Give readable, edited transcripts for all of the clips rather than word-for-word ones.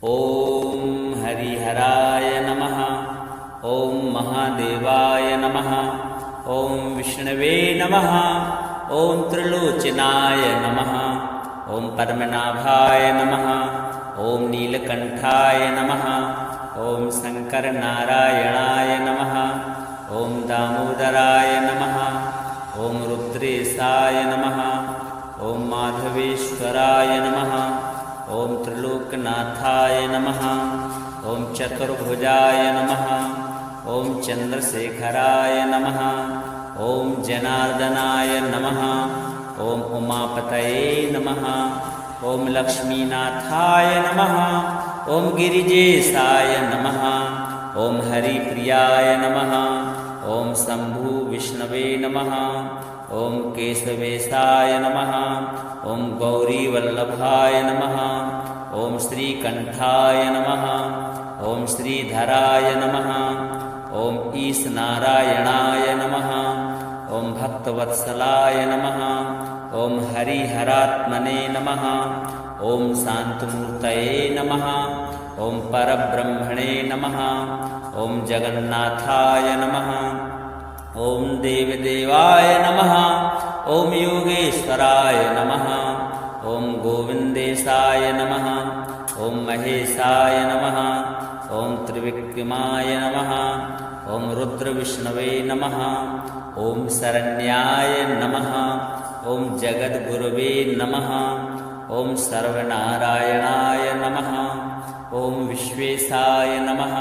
ॐ हरिहराय नमः। ॐ महादेवाय नमः। ॐ विष्णवे नमः। ॐ त्रिलोचनाय नमः। ॐ पद्मनाभाय नमः। ॐ नीलकण्ठाय नमः। ॐ शङ्करनारायणाय नमः। ॐ दामोदराय नमः। ॐ रुद्रेशाय नमः। ॐ माधवेश्वराय नमः। ॐ त्रिलोकनाथाय नमः। ॐ चतुर्भुजाय नमः। ॐ चन्द्रशेखराय नमः। ॐ जनार्दनाय नमः। ॐ उमापतये नमः। ॐ लक्ष्मीनाथाय नमः। ॐ गिरिजेशाय नमः। ॐ हरिप्रियाय नमः। ॐ शम्भु विष्णवे नमः। ॐ केशवेशाय नमः। ॐ गौरीवल्लभाय नमः। ॐ श्रीकण्ठाय नमः। ॐ श्रीधराय नमः। ॐ ईशनारायणाय नमः। ॐ भक्तवत्सलाय नमः। ॐ हरिहरात्मने नमः। ॐ शान्तमूर्तये नमः। ॐ परब्रह्मणे नमः। ॐ जगन्नाथाय नमः। ॐ देवदेवाय नमः। ॐ योगेश्वराय नमः। ॐ गोविन्देशाय नमः। ॐ महेशाय नमः। ॐ त्रिविक्रमाय नमः। ॐ रुद्रविष्णवे नमः। ॐ शरण्याय नमः। ॐ जगद्गुरवे नमः। ॐ सर्वनारायणाय नमः। ॐ विश्वेशाय नमः।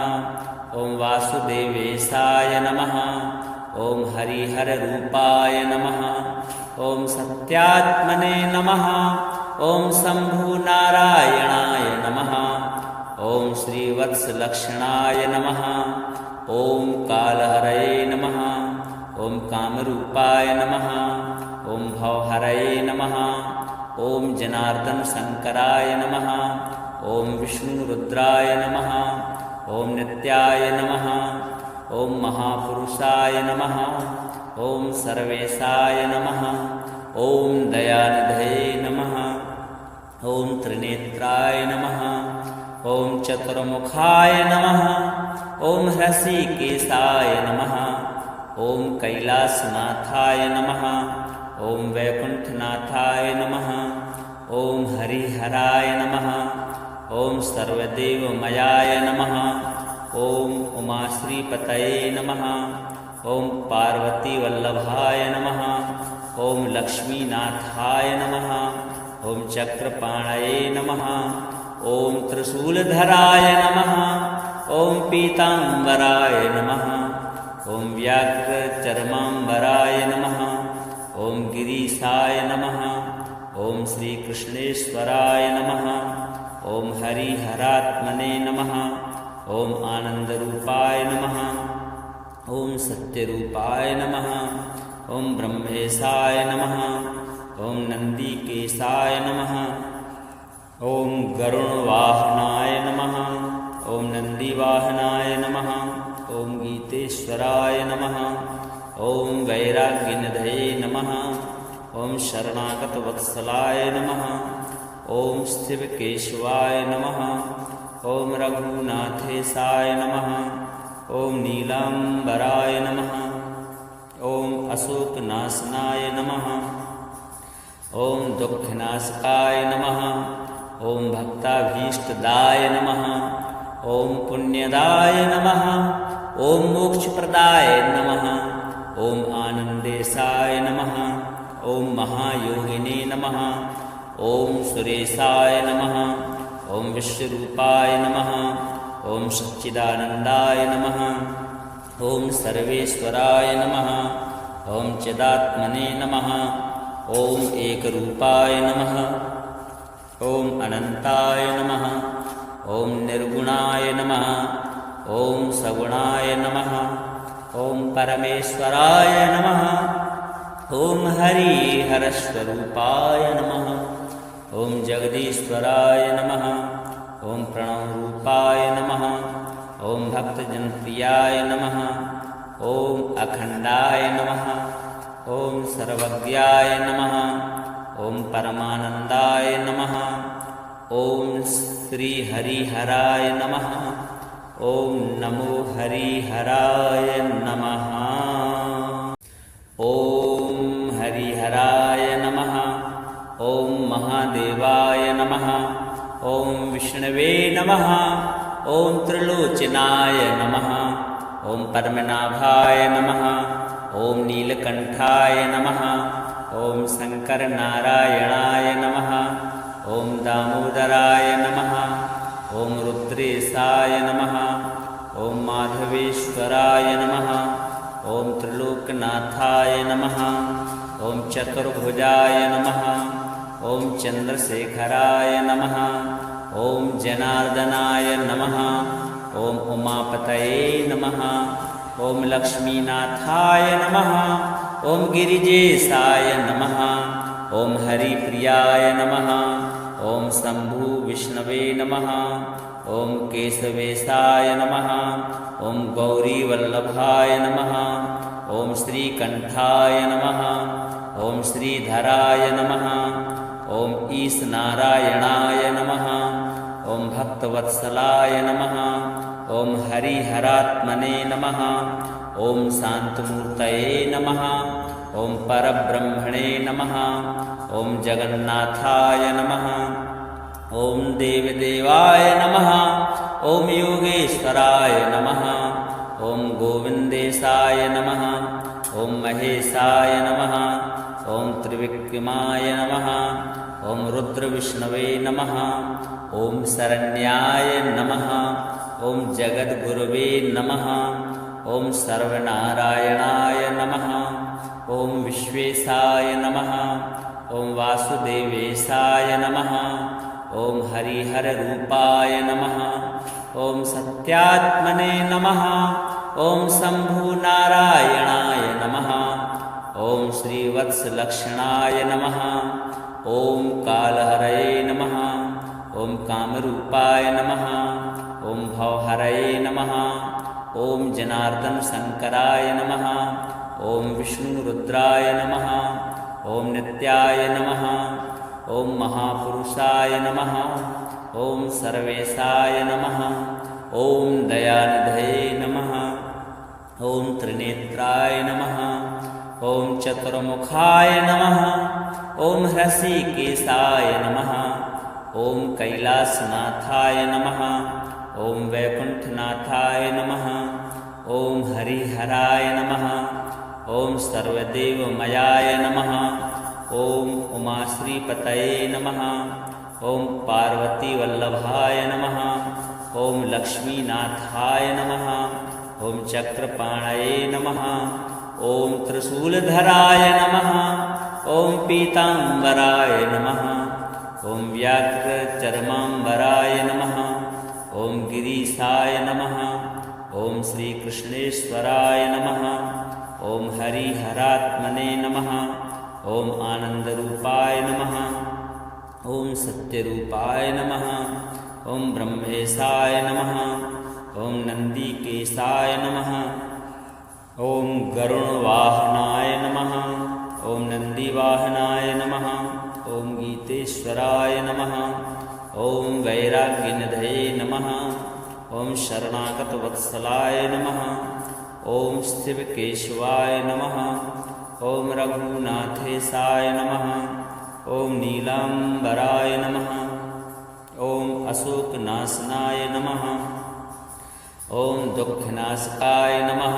ॐ वासुदेवेशाय नमः। ॐ हरिहररूपाय नमः। ॐ सत्यात्मने नमः। ॐ शम्भुनारायणाय नमः। ॐ श्रीवत्सलक्षणाय नमः। ॐ कालहरये नमः। ॐ कामरूपाय नमः। ॐ भवहरये नमः। ॐ जनार्दनशङ्कराय नमः। ॐ विष्णुरुद्राय नमः। ॐ नित्याय नमः। ॐ महापुरुषाय नमः। ॐ सर्वेशाय नमः। ॐ दयानिधये नमः। ॐ त्रिनेत्राय नमः। ॐ चतुर्मुखाय नमः। ॐ हृषीकेशाय नमः। ॐ कैलासनाथाय नमः। ॐ वैकुण्ठनाथाय नमः। ॐ हरिहराय नमः। ॐ सर्वदेवमयाय नमः। ॐ उमाश्रीपतये नमः। ॐ पार्वतीवल्लभाय नमः। ॐ लक्ष्मीनाथाय नमः। ॐ चक्रपाणये नमः। ॐ त्रिशूलधराय नमः। ॐ पीताम्बराय नमः। ॐ व्याघ्रचर्माम्बराय नमः। ॐ गिरीशाय नमः। ॐ श्रीकृष्णेश्वराय नमः। ॐ हरिहरात्मने नमः। ॐ आनन्दरूपाय नमः। ॐ सत्यरूपाय नमः। ॐ ब्रह्मेशाय नमः। ॐ नन्दिकेशाय नमः। ॐ गरुणवाहनाय नमः। ॐ नन्दिवाहनाय नमः। ॐ गीतेश्वराय नमः। ॐ वैराग्यनिधये नमः। ॐ शरणागतवत्सलाय नमः। ॐ शिवकेशवाय नमः। ॐ रघुनाथेशाय नमः। ॐ नीलाम्बराय नमः। ॐ अशोकनाशनाय नमः। ॐ दुःखनाशकाय नमः। ॐ भक्ताभीष्टदाय नमः। ॐ पुण्यदाय नमः। ॐ मोक्षप्रदाय नमः। ॐ आनन्देशाय नमः। ॐ महायोगिने नमः। ॐ सुरेशाय नमः। ॐ विश्वरूपाय नमः। ॐ सच्चिदानन्दाय नमः। ॐ सर्वेश्वराय नमः। ॐ चिदात्मने नमः। ॐ एकरूपाय नमः। ॐ अनन्ताय नमः। ॐ निर्गुणाय नमः। ॐ सगुणाय नमः। ॐ परमेश्वराय नमः। ॐ हरिहरस्वरूपाय नमः। ॐ जगदीश्वराय नमः। ॐ प्रणवरूपाय नमः। ॐ भक्तजनप्रियाय नमः। ॐ अखण्डाय नमः। ॐ सर्वज्ञाय नमः। ॐ परमानन्दाय नमः। ओम श्री हरिहराय नमः। ओम नमो हरिहराय नमः। ओम हरिहराय नमः। ओम महादेवाय नमः। ओम विष्णवे नमः। ओम त्रिलोचनाय नमः। ओम पद्मनाभाय नमः। ओम नीलकंठाय नमः। ओम शंकरनारायणाय नमः। ओम दामोदराय नमः। ओम रुद्रेशाय नमः। ओम माधवेश्वराय नमः। ओम त्रिलोकनाथाय नमः। ओम चतुर्भुजाय नमः। ओम चंद्रशेखराय नमः। ओम जनार्दनाय नमः। ओम उमापतये नमः। ओम लक्ष्मीनाथाय नमः। ओम गिरिजेशाय नमः। ओम हरिप्रियाय नमः। ओम शंभु विष्णवे नमः। ओम केशवेशाय नमः। ओम गौरीवल्लभाय नमः। ओम श्रीकंठाय नमः। ओम श्रीधराय नमः। ओम ईशनारायणाय नमः। ओम भक्तवत्सलाय नमः। ओम हरिहरात्मने नमः। ओम शांतमूर्तये नमः। ओम परब्रह्मणे नमः। ओम जगन्नाथाय नमः। ओम देवदेवाय नमः। ओम योगेश्वराय नमः। ओम गोविंदेशाय नमः। ओम महेशाय नमः। ओम त्रिविक्रमाय नमः। ओम रुद्रविष्णवे नमः। ओम शरण्याय नमः। ओम जगद्गुरवे नमः। ओम सर्वनारायणाय नमः। ओम विश्वेशाय नमः। ओम वासुदेवेशाय नमः। ओम हरिहररूपाय नमः। ओम सत्यात्मने नमः। ओम शंभुनारायणाय नमः। ओम श्रीवत्सलक्षणाय नमः। ओम कालहरये नमः। ओम कामरूपाय नमः। ओम भवहरये नमः। ओम जनार्दन शंकराय नमः। ओम विष्णुरुद्राय नमः। ओम नित्याय नमः। ओम महापुरुषाय नमः। ओम सर्वेशाय नमः। ओम दयानिधये नमः। ओम त्रिनेत्राय नमः। ओम चतुर्मुखाय नमः। ओम हृषिकेशाय नमः। ओम कैलासनाथाय नमः। ओम वैकुंठनाथाय नमः। ओम हरिहराय नमः। ओम सर्वदेवमयाय नमः। ओम उमाश्रीपतये नमः। ओम पार्वतीवल्लभाय नमः। ओम लक्ष्मीनाथाय नमः। ओम चक्रपाणये नमः। ओम त्रिशूलधराय नमः। ओम पीतांबराय नमः। ओम व्याघ्रचर्मांबराय नमः। ओम गिरीशाय नमः। ओम श्रीकृष्णेश्वराय नमः। ओम हरिहरात्मने नमः। ओम आनंदरूपाय नमः। ओम सत्यरूपाय नमः। ओम ब्रह्मेशाय नमः। ओम नंदीकेशाय नमः। ओम गरुणवाहनाय नमः। ओम नंदीवाहनाय नमः। ओम गीतेश्वराय नमः। ओम वैराग्यनिधये नमः। ओम शरणागतवत्सलाय नमः। ओम शिवकेशवाय नमः। ओम रघुनाथेशाय नमः। ओम नीलांबराय नमः। ओम अशोकनाशनाय नमः। ओम दुःखनाशकाय नमः।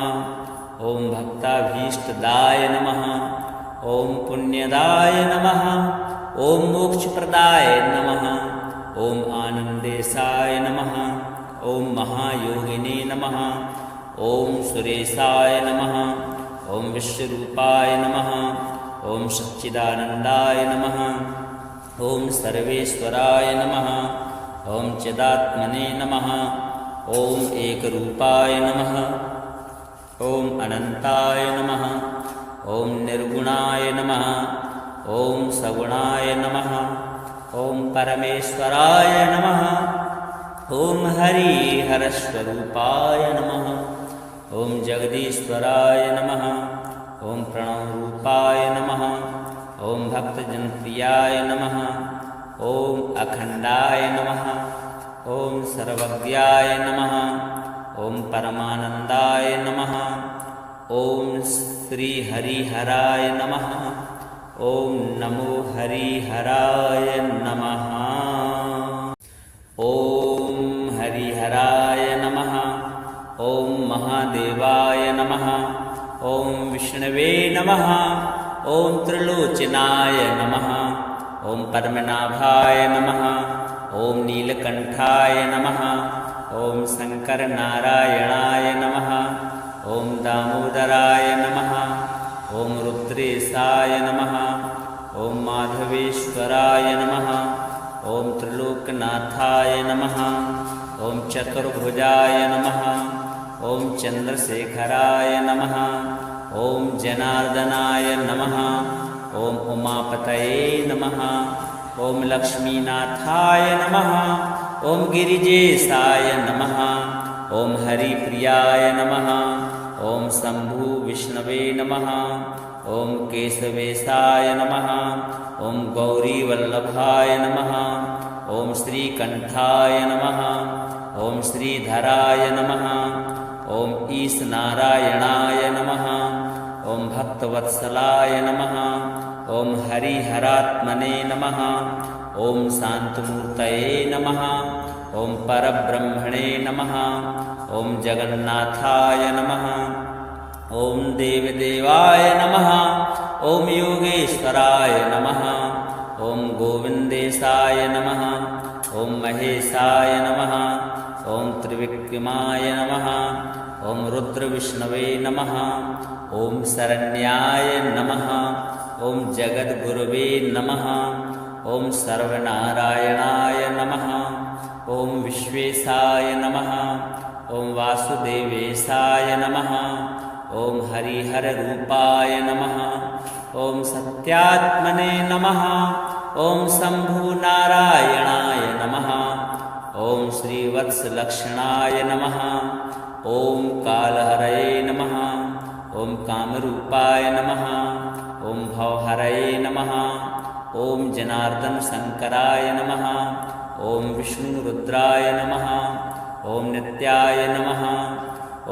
ओम भक्ताभीष्टदाय नमः। ओम पुण्यदाय नमः। ओम मोक्षप्रदाय नमः। ओम आनंदेशाय नमः। ओम महायोगिने नमः। ओम सुरेशाय नमः। ओम विश्वरूपाय नमः। ओम सच्चिदानंदाय नमः। ओम सर्वेश्वराय नमः। ओम चिदात्मने नमः। ओम एकरूपाय नमः। ओम अनंताय नमः। ओम निर्गुणाय नमः। ओम सगुणाय नमः। ओम परमेश्वराय नमः। ओम हरिहरस्वरूपाय नमः। ओम जगदीश्वराय नमः। ओम प्रणवरूपाय नमः। ओम भक्तजनप्रियाय नमः। ॐ अखण्डाय नमः। ॐ सर्वज्ञाय नमः। ॐ परमानन्दाय नमः। ॐ श्रीहरिहराय नमः। ॐ नमो हरिहराय नमः। ॐ हरिहराय नमः। ॐ महादेवाय नमः। ॐ विष्णवे नमः। ॐ त्रिलोचनाय नमः। ॐ पद्मनाभाय नमः। ॐ नीलकण्ठाय नमः। ॐ शङ्करनारायणाय नमः। ॐ दामोदराय नमः। ॐ रुद्रेशाय नमः। ॐ माधवेश्वराय नमः। ॐ त्रिलोकनाथाय नमः। ॐ चतुर्भुजाय नमः। ॐ चन्द्रशेखराय नमः। ॐ जनार्दनाय नमः। ॐ उमापतये नमः। ॐ लक्ष्मीनाथाय नमः। ॐ गिरिजेशाय नमः। ॐ हरिप्रियाय नमः। ॐ शम्भु विष्णवे नमः। ॐ केशवेशाय नमः। ॐ गौरीवल्लभाय नमः। ॐ श्रीकण्ठाय नमः। ॐ श्रीधराय नमः। ॐ ईशनारायणाय नमः। ॐ भक्तवत्सलाय नमः। ॐ हरिहरात्मने नमः। ॐ शान्तमूर्तये नमः। ॐ परब्रह्मणे नमः। ॐ जगन्नाथाय नमः। ॐ देवदेवाय नमः। ॐ योगेश्वराय नमः। ॐ गोविन्देशाय नमः। ॐ महेशाय नमः। ॐ त्रिविक्रमाय नमः। ॐ रुद्रविष्णवे नमः। ॐ शरण्याय नमः। ॐ जगद्गुरवे नमः। ॐ सर्वनारायणाय नमः। ॐ विश्वेशाय नमः। ॐ वासुदेवेशाय नमः। ॐ हरिहररूपाय नमः। ॐ सत्यात्मने नमः। ॐ शम्भुनारायणाय नमः। ॐ श्रीवत्सलक्षणाय नमः। ॐ कालहरये नमः। ॐ कामरूपाय नमः। ॐ भवहरये नमः। ॐ जनार्दनशङ्कराय नमः। ॐ विष्णुरुद्राय नमः। ॐ नित्याय नमः।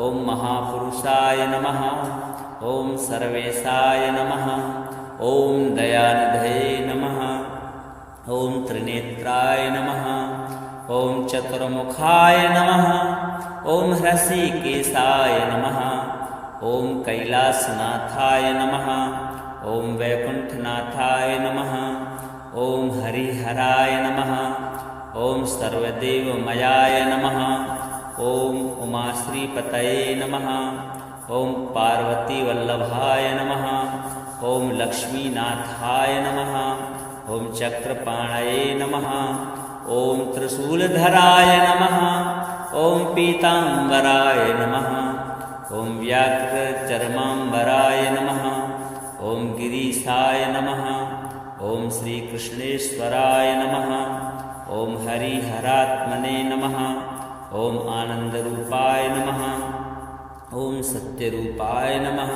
ॐ महापुरुषाय नमः। ॐ सर्वेशाय नमः। ॐ दयानिधये नमः। ॐ त्रिनेत्राय नमः। ॐ चतुर्मुखाय नमः। ॐ हृषीकेशाय नमः। ॐ कैलासनाथाय नमः। ॐ वैकुण्ठनाथाय नमः। ॐ हरिहराय नमः। ॐ सर्वदेवमयाय नमः। ॐ उमाश्रीपतये नमः। ॐ पार्वतीवल्लभाय नमः। ॐ लक्ष्मीनाथाय नमः। ॐ चक्रपाणये नमः। ॐ त्रिशूलधराय नमः। ॐ पीताम्बराय नमः। ॐ व्याघ्रचर्माम्बराय नमः। ॐ गिरीशाय नमः। ॐ श्रीकृष्णेश्वराय नमः। ॐ हरिहरात्मने नमः। ॐ आनन्दरूपाय नमः। ॐ सत्यरूपाय नमः।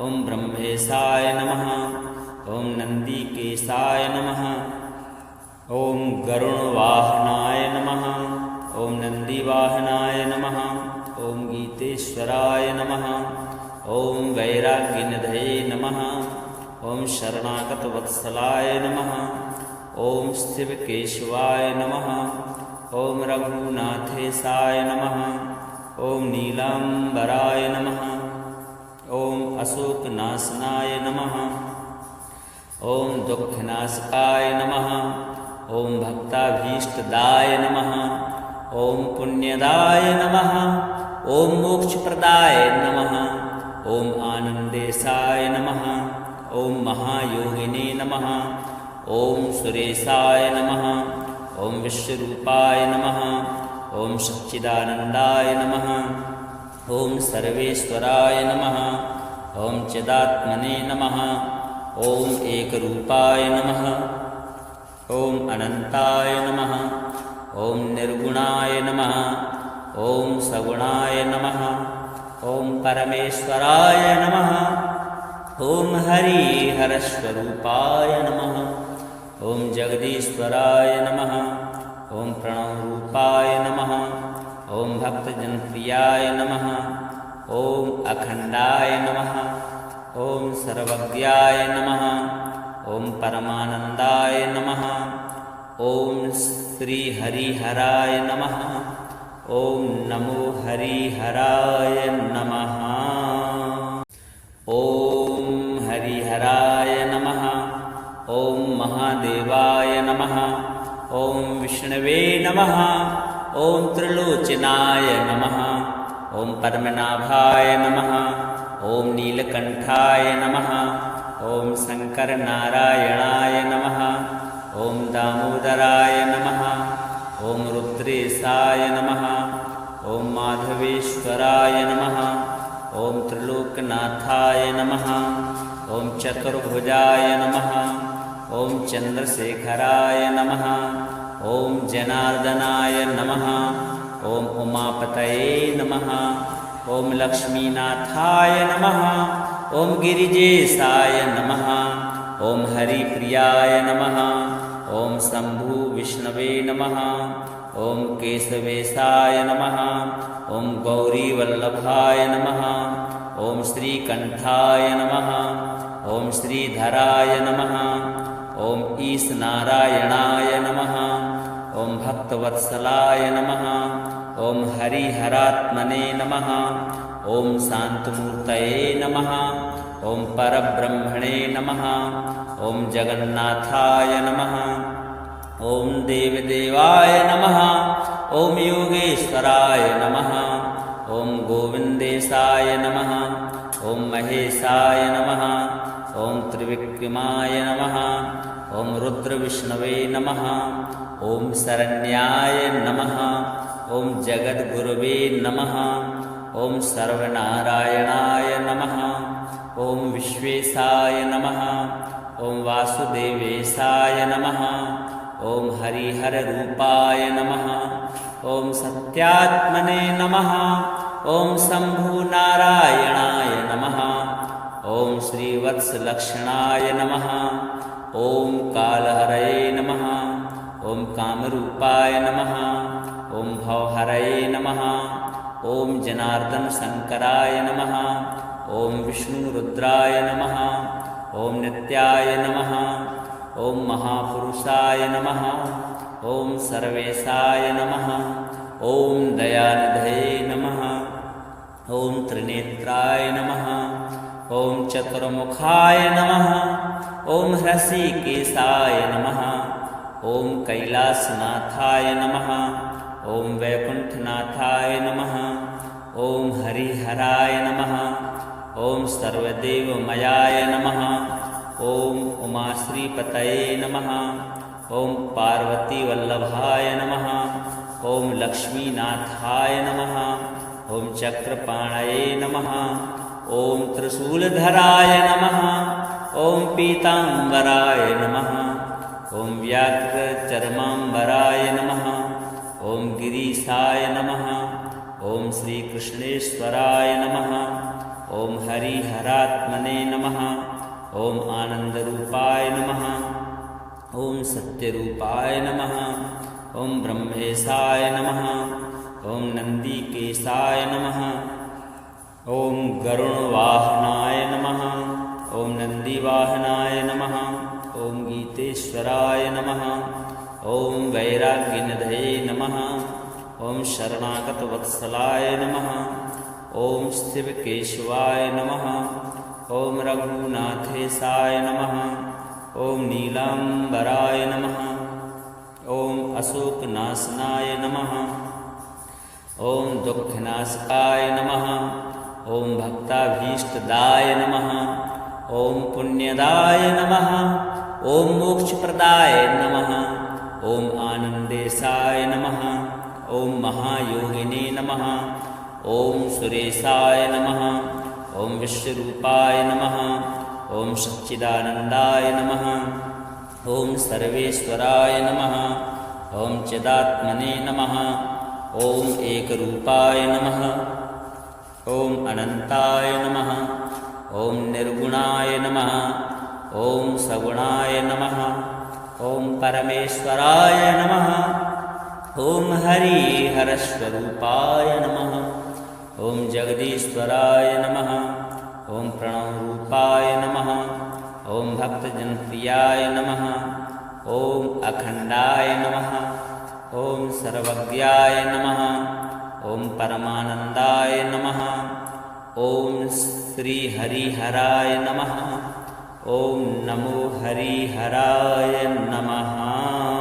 ॐ ब्रह्मेशाय नमः। ॐ नन्दिकेशाय नमः। ॐ गरुणवाहनाय नमः। ॐ नन्दिवाहनाय नमः। ॐ गीतेश्वराय नमः। ॐ वैराग्यनिधये नमः। ॐ शरणागतवत्सलाय नमः। ॐ शिवकेशवाय नमः। ॐ रघुनाथेशाय नमः। ॐ नीलाम्बराय नमः। ॐ अशोकनाशनाय नमः। ॐ दुःखनाशकाय नमः। ॐ भक्ताभीष्टदाय नमः। ॐ पुण्यदाय नमः। ॐ मोक्षप्रदाय नमः। ॐ आनन्देशाय नमः। ॐ महायोगिने नमः। ॐ सुरेशाय नमः। ॐ विश्वरूपाय नमः। ॐ सच्चिदानन्दाय नमः। ॐ सर्वेश्वराय नमः। ॐ चिदात्मने नमः। ॐ एकरूपाय नमः। ॐ अनन्ताय नमः। ॐ निर्गुणाय नमः। ॐ सगुणाय नमः। ॐ परमेश्वराय नमः। ॐ हरिहरस्वरूपाय नमः। ॐ जगदीश्वराय नमः। ॐ प्रणवरूपाय नमः। ॐ भक्तजनप्रियाय नमः। ॐ अखण्डाय नमः। ॐ सर्वज्ञाय नमः। ॐ परमानन्दाय नमः। ॐ श्रीहरिहराय नमः। ॐ नमो हरिहराय नमः। ॐ हरिहराय नमः। ॐ महादेवाय नमः। ॐ विष्णवे नमः। ॐ त्रिलोचनाय नमः। ॐ पद्मनाभाय नमः। ॐ नीलकण्ठाय नमः। ॐ शङ्करनारायणाय नमः। ॐ दामोदराय नमः। ॐ रुद्रेशाय नमः। ॐ माधवेश्वराय नमः। ॐ त्रिलोकनाथाय नमः। ॐ चतुर्भुजाय नमः। ॐ चन्द्रशेखराय नमः। ॐ जनार्दनाय नमः। ॐ उमापतये नमः। ॐ लक्ष्मीनाथाय नमः। ॐ गिरिजेशाय नमः। ॐ हरिप्रियाय नमः। ॐ शम्भु विष्णवे नमः। ॐ केशवेशाय नमः। ॐ गौरीवल्लभाय नमः। ॐ श्रीकण्ठाय नमः। ॐ श्रीधराय नमः। ॐ ईशनारायणाय नमः। ॐ भक्तवत्सलाय नमः। ॐ हरिहरात्मने नमः। ॐ शान्तमूर्तये नमः। ॐ परब्रह्मणे नमः। ॐ जगन्नाथाय नमः। ॐ देवदेवाय नमः। ॐ योगेश्वराय नमः। ॐ गोविन्देशाय नमः। ॐ महेशाय नमः। ॐ त्रिविक्रमाय नमः। ॐ रुद्रविष्णवे नमः। ॐ शरण्याय नमः। ॐ जगद्गुरवे नमः। ॐ सर्वनारायणाय नमः। ॐ विश्वेशाय नमः। ॐ वासुदेवेशाय नमः। ॐ हरिहररूपाय नमः। ॐ सत्यात्मने नमः। ॐ शम्भुनारायणाय नमः। ॐ श्रीवत्सलक्षणाय नमः। ॐ कालहरये नमः। ॐ कामरूपाय नमः। ॐ भवहरये नमः। ॐ जनार्दनशङ्कराय नमः। ॐ विष्णुरुद्राय नमः। ॐ नित्याय नमः। ॐ महापुरुषाय नमः। ॐ सर्वेशाय नमः। ॐ दयानिधये नमः। ॐ त्रिनेत्राय नमः। ॐ चतुर्मुखाय नमः। ॐ हृषीकेशाय नमः। ॐ कैलासनाथाय नमः। ॐ वैकुण्ठनाथाय नमः। ॐ हरिहराय नमः। ॐ सर्वदेवमयाय नमः। ॐ उमाश्रीपतये नमः। ॐ पार्वतीवल्लभाय नमः। ॐ लक्ष्मीनाथाय नमः। ॐ चक्रपाणये नमः। ॐ त्रिशूलधराय नमः। ॐ पीताम्बराय नमः। ॐ व्याघ्रचर्माम्बराय नमः। ॐ गिरीशाय नमः। ॐ श्रीकृष्णेश्वराय नमः। ॐ हरिहरात्मने नमः। ॐ आनन्दरूपाय नमः। ॐ सत्यरूपाय नमः। ॐ ब्रह्मेशाय नमः। ॐ नन्दिकेशाय नमः। ॐ गरुणवाहनाय नमः। ॐ नन्दिवाहनाय नमः। ॐ गीतेश्वराय नमः। ॐ वैराग्यनिधये नमः। ॐ शरणागतवत्सलाय नमः। ॐ शिवकेशवाय नमः। ॐ रघुनाथेशाय नमः। ॐ नीलाम्बराय नमः। ॐ अशोकनाशनाय नमः। ॐ दुःखनाशकाय नमः। ॐ भक्ताभीष्टदाय नमः। ॐ पुण्यदाय नमः। ॐ मोक्षप्रदाय नमः। ॐ आनन्देशाय नमः। ॐ महायोगिने नमः। ॐ सुरेशाय नमः। ॐ विश्वरूपाय नमः। ॐ सच्चिदानन्दाय नमः। ॐ सर्वेश्वराय नमः। ॐ चिदात्मने नमः। ॐ एकरूपाय नमः। ॐ अनन्ताय नमः। ॐ निर्गुणाय नमः। ॐ सगुणाय नमः। ॐ परमेश्वराय नमः। ॐ हरिहरस्वरूपाय नमः। ॐ जगदीश्वराय नमः। ॐ प्रणवरूपाय नमः। ॐ भक्तजनप्रियाय नमः। ॐ अखण्डाय नमः। ॐ सर्वज्ञाय नमः। ॐ परमानन्दाय नमः। ॐ श्रीहरिहराय नमः। ॐ नमो हरिहराय नमः।